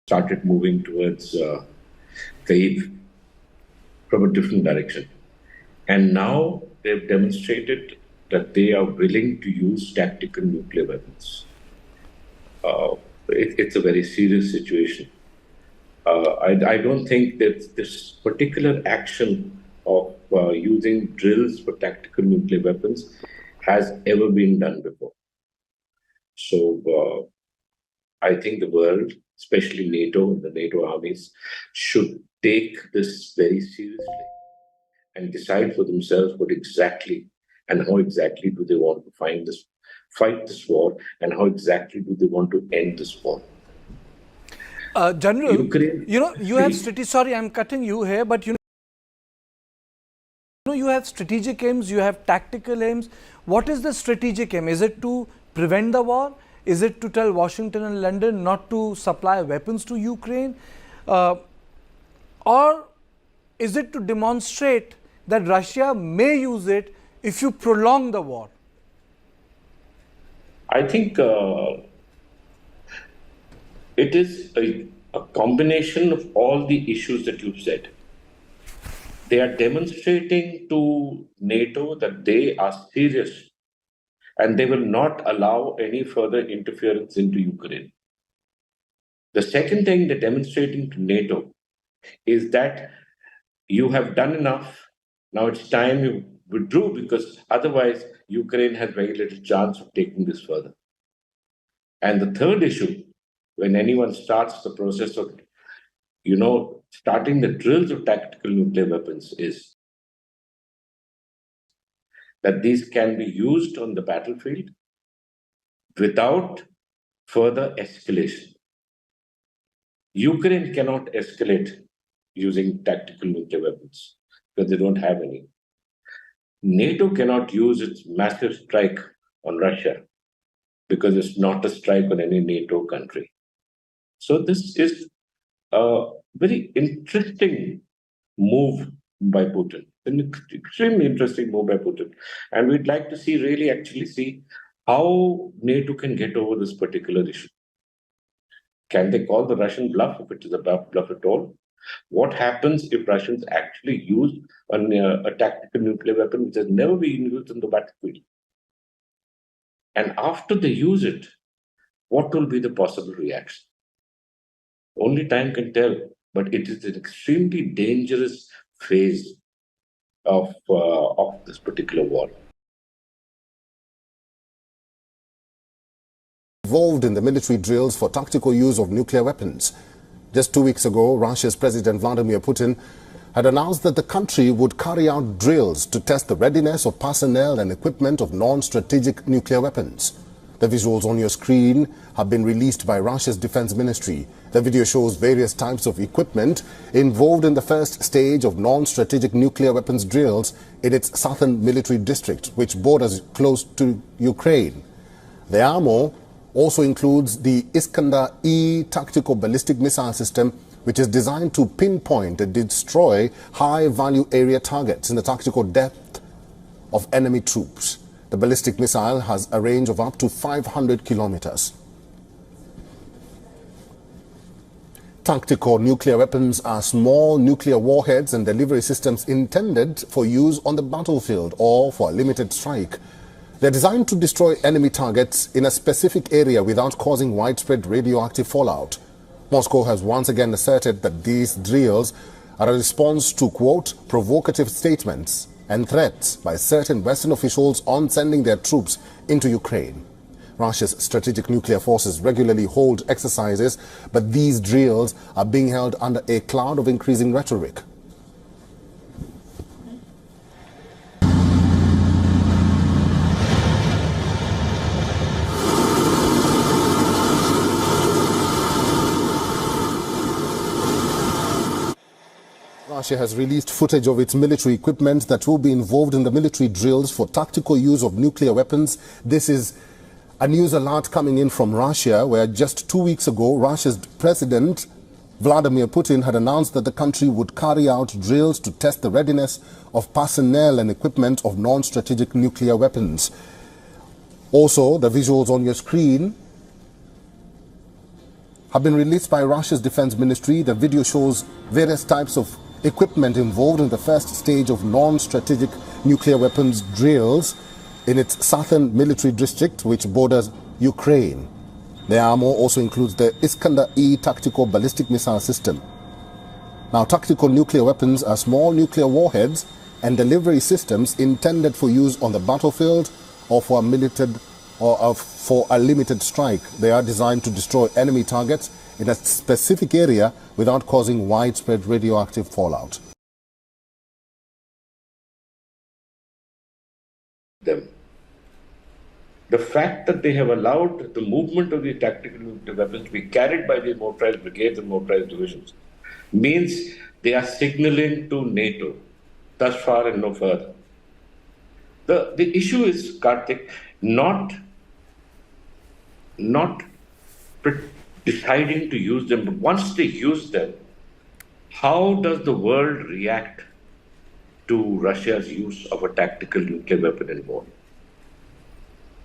started moving towards Kyiv from a different direction. And now they've demonstrated that they are willing to use tactical nuclear weapons. It's a very serious situation. I don't think that this particular action of using drills for tactical nuclear weapons has ever been done before. So I think the world, especially NATO, the NATO armies, should take this very seriously and decide for themselves what exactly and how exactly do they want to fight this war, and how exactly do they want to end this war. General, Ukraine, you have sorry, I'm cutting you here, but you have strategic aims, you have tactical aims. What is the strategic aim? Is it to prevent the war? Is it to tell Washington and London not to supply weapons to Ukraine? Or is it to demonstrate that Russia may use it if you prolong the war? I think it is a combination of all the issues that you've said. They are demonstrating to NATO that they are serious and they will not allow any further interference into Ukraine. The second thing they're demonstrating to NATO is that you have done enough. Now it's time you withdrew, because otherwise Ukraine has very little chance of taking this further. And the third issue, when anyone starts the process of, starting the drills of tactical nuclear weapons, is that these can be used on the battlefield without further escalation. Ukraine cannot escalate using tactical nuclear weapons because they don't have any. NATO cannot use its massive strike on Russia because it's not a strike on any NATO country. So this is a very interesting move by Putin, an extremely interesting move by Putin. And we'd like to actually see how NATO can get over this particular issue. Can they call the Russian bluff, if it is a bluff at all? What happens if Russians actually use a tactical nuclear weapon which has never been used in the battlefield? And after they use it, what will be the possible reaction? Only time can tell, but it is an extremely dangerous phase of this particular war. Involved in the military drills for tactical use of nuclear weapons. Just 2 weeks ago, Russia's President Vladimir Putin had announced that the country would carry out drills to test the readiness of personnel and equipment of non-strategic nuclear weapons. The visuals on your screen have been released by Russia's defense ministry. The video shows various types of equipment involved in the first stage of non-strategic nuclear weapons drills in its southern military district, which borders close to Ukraine. The armor also includes the Iskander-E tactical ballistic missile system, which is designed to pinpoint and destroy high-value area targets in the tactical depth of enemy troops. The ballistic missile has a range of up to 500 kilometers. Tactical nuclear weapons are small nuclear warheads and delivery systems intended for use on the battlefield or for a limited strike. They're designed to destroy enemy targets in a specific area without causing widespread radioactive fallout. Moscow has once again asserted that these drills are a response to, quote, provocative statements and threats by certain Western officials on sending their troops into Ukraine. Russia's strategic nuclear forces regularly hold exercises, but these drills are being held under a cloud of increasing rhetoric. Russia has released footage of its military equipment that will be involved in the military drills for tactical use of nuclear weapons. This is a news alert coming in from Russia, where just 2 weeks ago, Russia's President Vladimir Putin had announced that the country would carry out drills to test the readiness of personnel and equipment of non-strategic nuclear weapons. Also, the visuals on your screen have been released by Russia's defense ministry. The video shows various types of equipment involved in the first stage of non-strategic nuclear weapons drills in its southern military district, which borders Ukraine. The armor also includes the Iskander-E tactical ballistic missile system. Now, tactical nuclear weapons are small nuclear warheads and delivery systems intended for use on the battlefield or for a limited strike. They are designed to destroy enemy targets in a specific area without causing widespread radioactive fallout. Them. The fact that they have allowed the movement of the tactical nuclear weapons to be carried by the motorized brigades and motorized divisions means they are signaling to NATO, thus far and no further. The issue is, Karthik, not deciding to use them, but once they use them, how does the world react to Russia's use of a tactical nuclear weapon in war?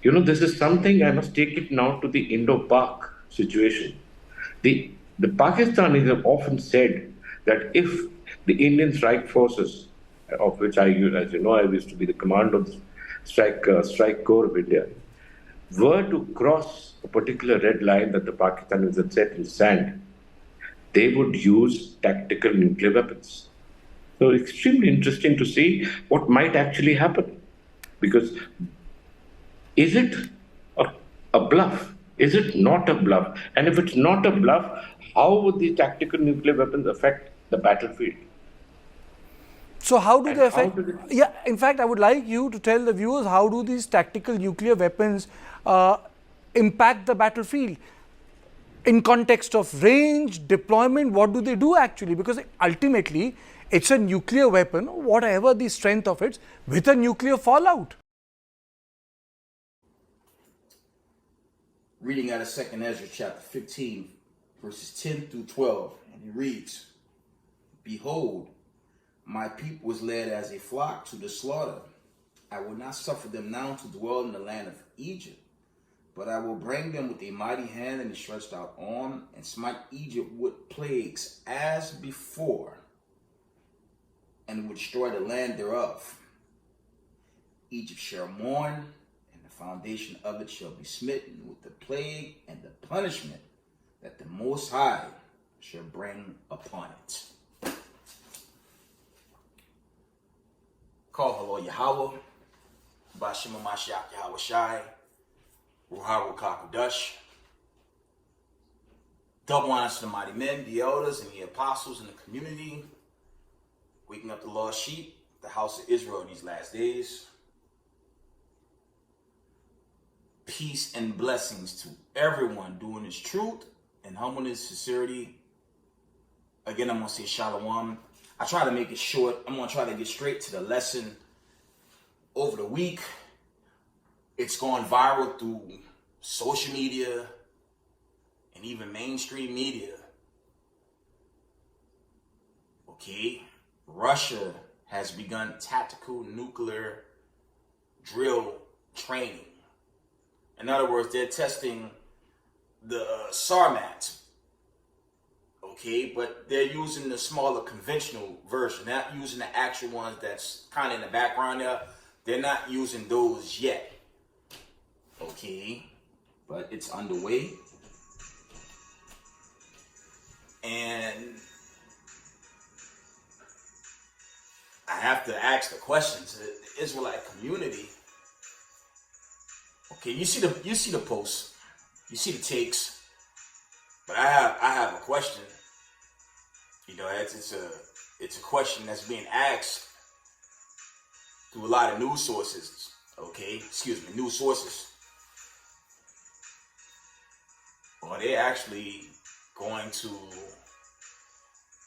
You know, this is something I must take it now to the Indo-Pak situation. The Pakistanis have often said that if the Indian strike forces, of which I used to be the commander of the strike corps of India, were to cross a particular red line that the Pakistanis had set in sand, they would use tactical nuclear weapons. So it's extremely interesting to see what might actually happen. Because is it a bluff? Is it not a bluff? And if it's not a bluff, how would these tactical nuclear weapons affect the battlefield? So how do they affect? Yeah, in fact, I would like you to tell the viewers, how do these tactical nuclear weapons impact the battlefield? In context of range, deployment, what do they do actually? Because ultimately, it's a nuclear weapon, whatever the strength of it, with a nuclear fallout. Reading out of 2nd Ezra chapter 15, verses 10 through 12, and it reads, Behold, my people was led as a flock to the slaughter. I will not suffer them now to dwell in the land of Egypt, but I will bring them with a mighty hand and a stretched out arm, and smite Egypt with plagues as before, and will destroy the land thereof. Egypt shall mourn, and the foundation of it shall be smitten with the plague and the punishment that the Most High shall bring upon it. Call hello Yahweh, Bashima Mashiach Yahweh Shai, Ruharu Kakudash. Double honors to the mighty men, the elders, and the apostles in the community, waking up the lost sheep, the house of Israel in these last days. Peace and blessings to everyone doing his truth and humbleness, sincerity. Again, I'm going to say shalom. I try to make it short. I'm going to try to get straight to the lesson. Over the week, it's gone viral through social media and even mainstream media. Okay, Russia has begun tactical nuclear drill training. In other words, they're testing the Sarmat. Okay, but they're using the smaller conventional version. They're not using the actual ones that's kind of in the background there. They're not using those yet. Okay, but it's underway. And I have to ask the question to the Israelite community. Okay, you see the posts, you see the takes, but I have a question. You know, it's a question that's being asked through a lot of news sources. Okay, news sources. Are they actually going to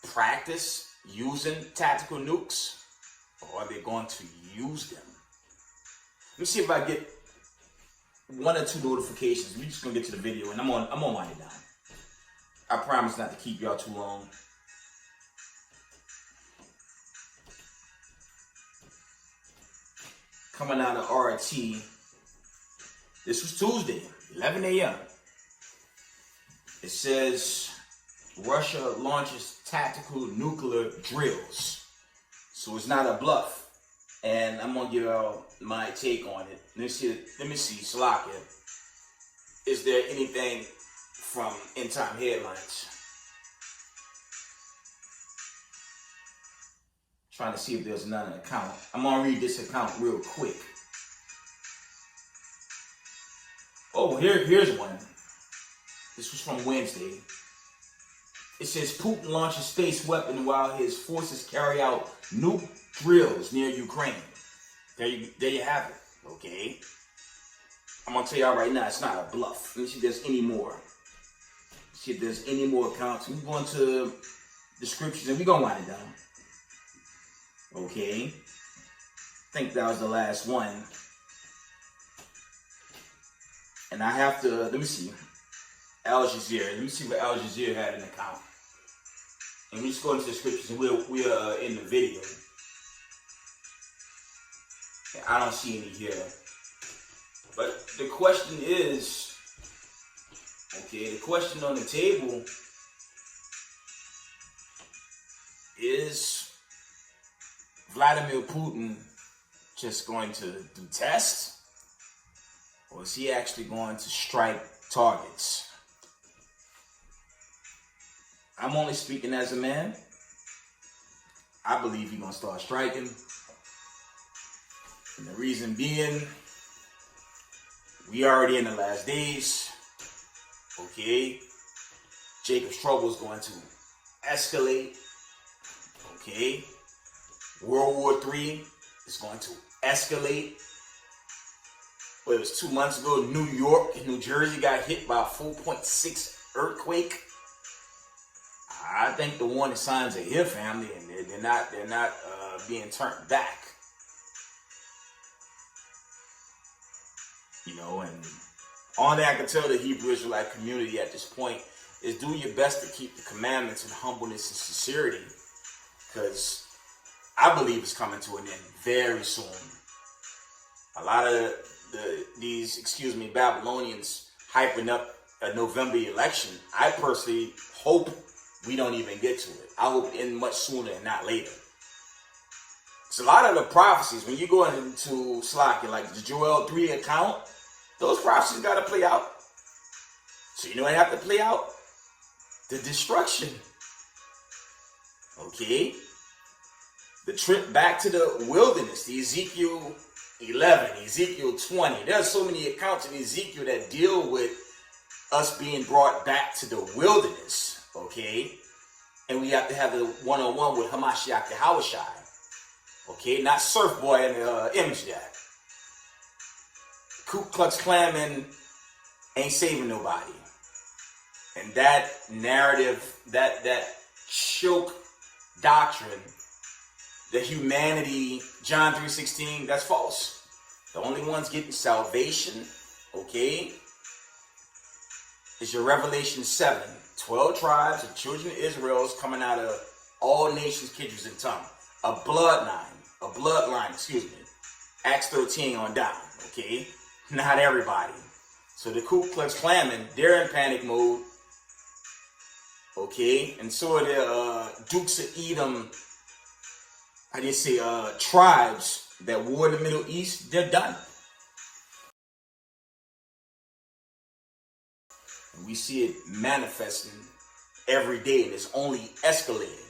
practice using tactical nukes, or are they going to use them? Let me see if I get 1 or 2 notifications. We're just gonna get to the video, and I'm gonna wind it down. I promise not to keep y'all too long. Coming out of RT, this was Tuesday, 11 a.m. It says Russia launches tactical nuclear drills. So it's not a bluff. And I'm gonna give y'all my take on it. Let me see, Slovakia. Is there anything from End Time Headlines? Trying to see if there's another account. I'm gonna read this account real quick. Oh, here's one. This was from Wednesday. It says Putin launches space weapon while his forces carry out nuke drills near Ukraine. There you have it. Okay. I'm gonna tell y'all right now, it's not a bluff. Let me see if there's any more. See if there's any more accounts. We're going to descriptions and we're gonna wind it down. Okay. I think that was the last one. And I have to, let me see. Al Jazeera. Let me see what Al Jazeera had an account. And we just go into the scriptures and we're in the video. And I don't see any here. But the question is, okay, the question on the table is Vladimir Putin just going to do tests? Or is he actually going to strike targets? I'm only speaking as a man. I believe he's going to start striking. And the reason being, we already in the last days. Okay. Jacob's trouble is going to escalate. Okay. World War III is going to escalate. But it was 2 months ago, New York and New Jersey got hit by a 4.6 earthquake. I think the warning signs are here, family, and they're not being turned back. You know, and only I can tell the Hebrew Israelite community at this point is do your best to keep the commandments in humbleness and sincerity, because I believe it's coming to an end very soon. A lot of these Babylonians hyping up a November election. I personally hope we don't even get to it. I hope it ends much sooner and not later. Because a lot of the prophecies, when you go into Slovakia, like the Joel 3 account, those prophecies got to play out. So you know what have to play out? The destruction. Okay? The trip back to the wilderness, the Ezekiel 11, Ezekiel 20. There's so many accounts in Ezekiel that deal with us being brought back to the wilderness. Okay? And we have to have the one-on-one with Hamashiach the Hawashai. Okay? Not Surf Boy and Image Jack. Ku Klux Klanman ain't saving nobody. And that narrative, that choke doctrine, the humanity, John 3:16, that's false. The only ones getting salvation, okay, is your Revelation 7. 12 tribes of children of Israel is coming out of all nations, kindreds, and tongues. A bloodline, Acts 13 on down, okay? Not everybody. So the Ku Klux Klanmen, they're in panic mode, okay? And so are the Dukes of Edom, tribes that war in the Middle East, they're done. And we see it manifesting every day, and it's only escalating.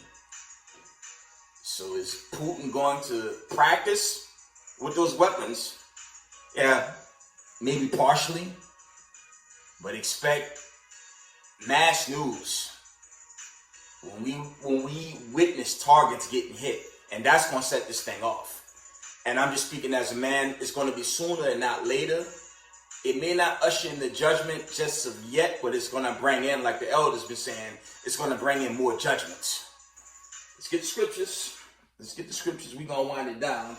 So is Putin going to practice with those weapons? Yeah, maybe partially, but expect mass news when we witness targets getting hit, and that's going to set this thing off. And I'm just speaking as a man. It's going to be sooner and not later. It may not usher in the judgment just of yet, but it's going to bring in, like the elders been saying, it's going to bring in more judgments. Let's get the scriptures. We're going to wind it down.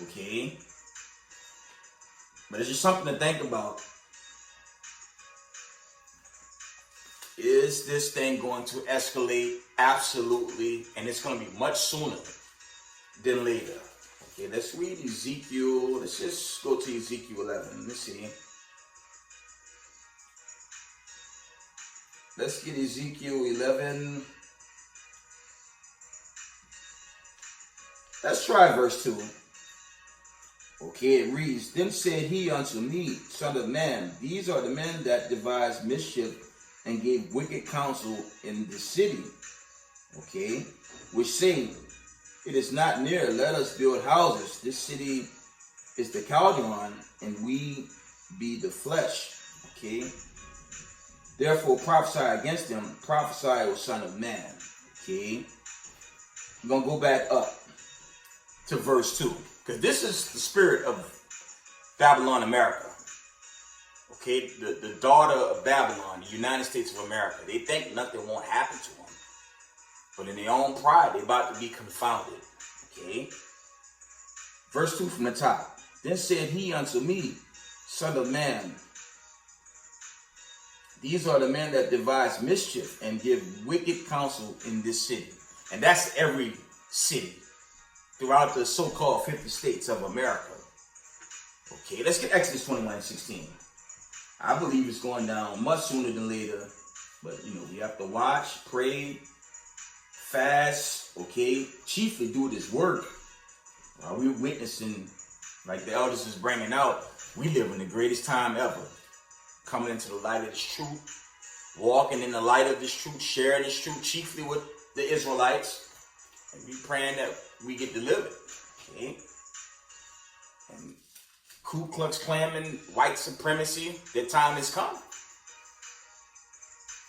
Okay. But it's just something to think about. Is this thing going to escalate? Absolutely. And it's going to be much sooner than later. Okay, let's read Ezekiel. Let's just go to Ezekiel 11. Let's see. Let's get Ezekiel 11. Let's try verse 2. Okay, it reads, Then said he unto me, Son of man, these are the men that devised mischief and gave wicked counsel in the city. Okay, which say, It is not near, let us build houses. This city is the Calderon, and we be the flesh. Okay, therefore prophesy against them, prophesy, O son of man. Okay, I'm going to go back up to verse 2. Because this is the spirit of Babylon, America. Okay, the daughter of Babylon, the United States of America. They think nothing won't happen to them. But in their own pride, they're about to be confounded. Okay. Verse 2 from the top. Then said he unto me, Son of man, these are the men that devise mischief and give wicked counsel in this city. And that's every city throughout the so-called 50 states of America. Okay, let's get Exodus 21:16. I believe it's going down much sooner than later. But, we have to watch, pray, fast, okay? Chiefly do this work. While we're witnessing, like the elders is bringing out, we live in the greatest time ever. Coming into the light of this truth, walking in the light of this truth, sharing this truth, chiefly with the Israelites. And we praying that we get delivered, okay? And Ku Klux Klan and white supremacy, their time has come,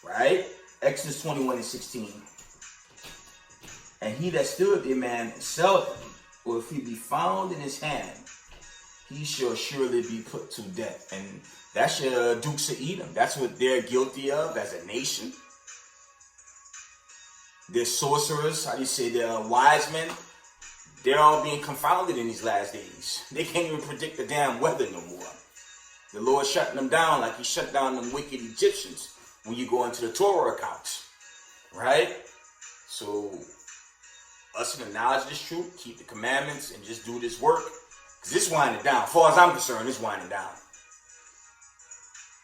right? Exodus 21:16. And he that stood there, man, sell them, or if he be found in his hand, he shall surely be put to death. And that's your Dukes of Edom. That's what they're guilty of as a nation. They're sorcerers, how do you say, they're wise men. They're all being confounded in these last days. They can't even predict the damn weather no more. The Lord shutting them down like he shut down them wicked Egyptians when you go into the Torah accounts. Right? So, us in the knowledge of this truth, keep the commandments, and just do this work. Because it's winding down. As far as I'm concerned, it's winding down.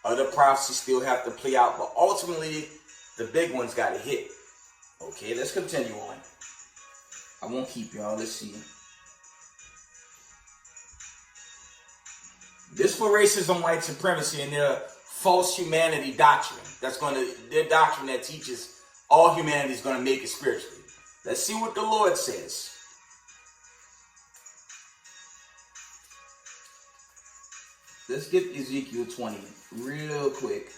Other prophecies still have to play out, but ultimately, the big ones got to hit. Okay, let's continue on. I won't keep y'all. Let's see. This for racism, white supremacy, and their false humanity doctrine. Their doctrine that teaches all humanity is going to make it spiritually. Let's see what the Lord says. Let's get Ezekiel 20 real quick.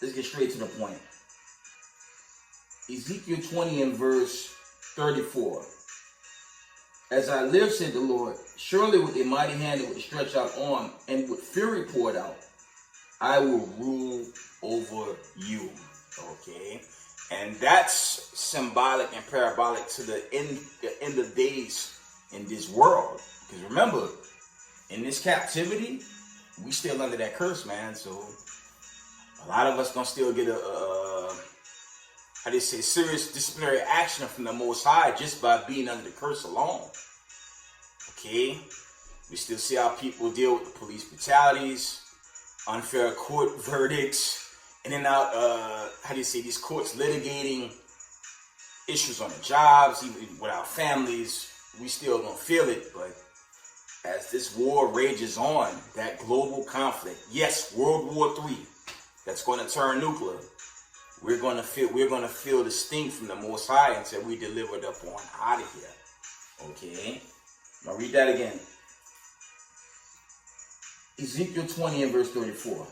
Let's get straight to the point. Ezekiel 20 and verse 34. As I live, said the Lord, surely with a mighty hand and with a stretched out arm and with fury poured out, I will rule over you. Okay? And that's symbolic and parabolic to the end of days in this world. Because remember, in this captivity, we still under that curse, man. So a lot of us gonna still get serious disciplinary action from the Most High just by being under the curse alone. Okay? We still see how people deal with the police brutalities, unfair court verdicts, in and out, these courts litigating issues on the jobs, even with our families. We still don't feel it, but as this war rages on, that global conflict, yes, World War III, that's going to turn nuclear. We're going to feel the sting from the Most High until we delivered up on out of here. Okay? Now read that again. Ezekiel 20 and verse 34.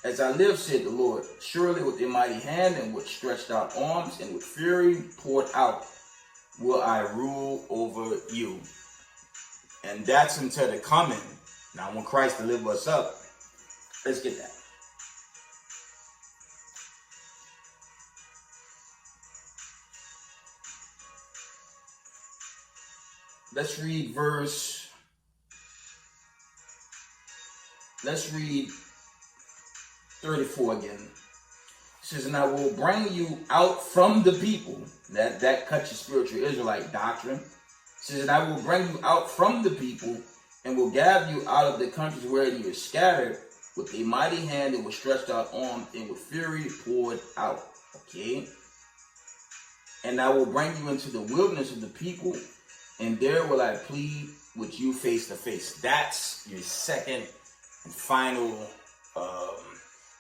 As I live, said the Lord, surely with a mighty hand and with stretched out arms and with fury poured out will I rule over you. And that's until the coming. Now when Christ delivers us up, let's get that. Let's read 34 again. It says, and I will bring you out from the people. That cuts your spiritual Israelite doctrine. It says, and I will bring you out from the people and will gather you out of the countries where you are scattered With a mighty hand it was stretched out arm, and with fury poured out. Okay? And I will bring you into the wilderness of the people, and there will I plead with you face to face. That's your second and final,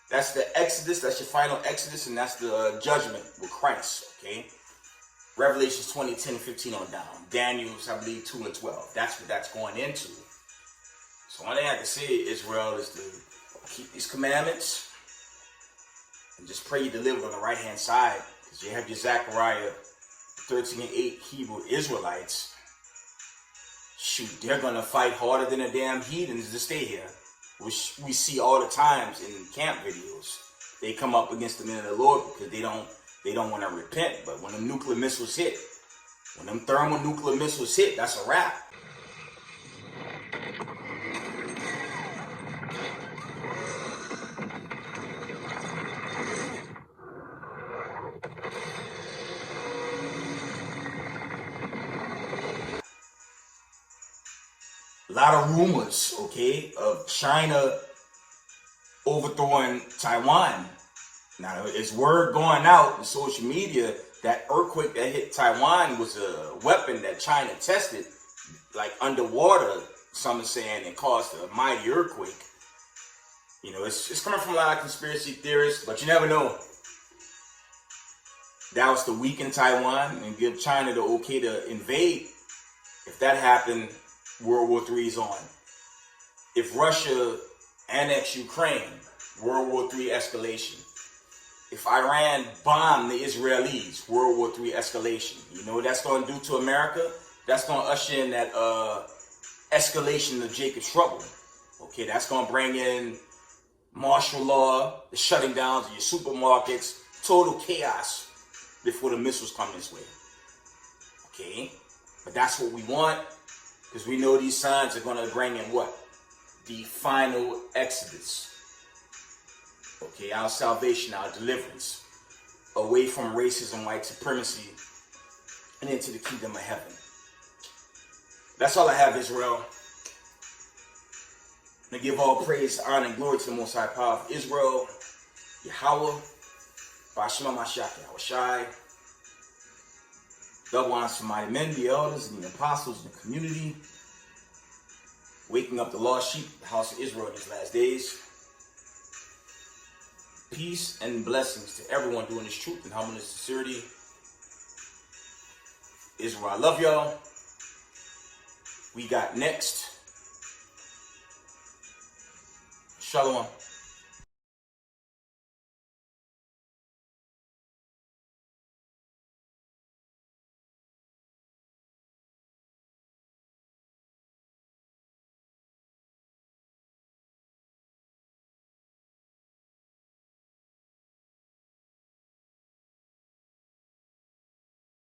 that's the Exodus, that's your final Exodus, and that's the judgment with Christ, okay? Revelations 20, 10 and 15 on down. Daniel's, I believe, 2 and 12. That's what that's going into. So one thing I have to say, Israel, is to keep these commandments and just pray you deliver on the right-hand side, because you have your Zechariah 13 and 8 Hebrew Israelites. Shoot, they're going to fight harder than the damn heathens to stay here, which we see all the times in camp videos. They come up against the men of the Lord because they don't want to repent. But when them nuclear missiles hit, when them thermonuclear missiles hit, that's a wrap. A lot of rumors, okay, of China overthrowing Taiwan. Now, it's word going out in social media that earthquake that hit Taiwan was a weapon that China tested, like underwater, some are saying, and caused a mighty earthquake. You know, it's coming from a lot of conspiracy theorists, but you never know. That was to weaken Taiwan and give China the okay to invade. If that happened, World War III is on. If Russia annexed Ukraine, World War III escalation. If Iran bombed the Israelis, World War III escalation. You know what that's going to do to America? That's going to usher in that escalation of Jacob's trouble. Okay, that's going to bring in martial law, the shutting down of your supermarkets, total chaos before the missiles come this way. Okay, but that's what we want, because we know these signs are going to bring in what? The final Exodus. Okay, our salvation, our deliverance, away from racism, white supremacy, and into the kingdom of heaven. That's all I have, Israel. And I give all praise, honor, and glory to the Most High Power of Israel, Yahweh, Bashima Mashiach, Yahushai. Double honors to mighty men, the elders, and the apostles in the community, waking up the lost sheep, the house of Israel in these last days. Peace and blessings to everyone doing this truth and humbleness and sincerity. Israel, I love y'all. We got next. Shalom.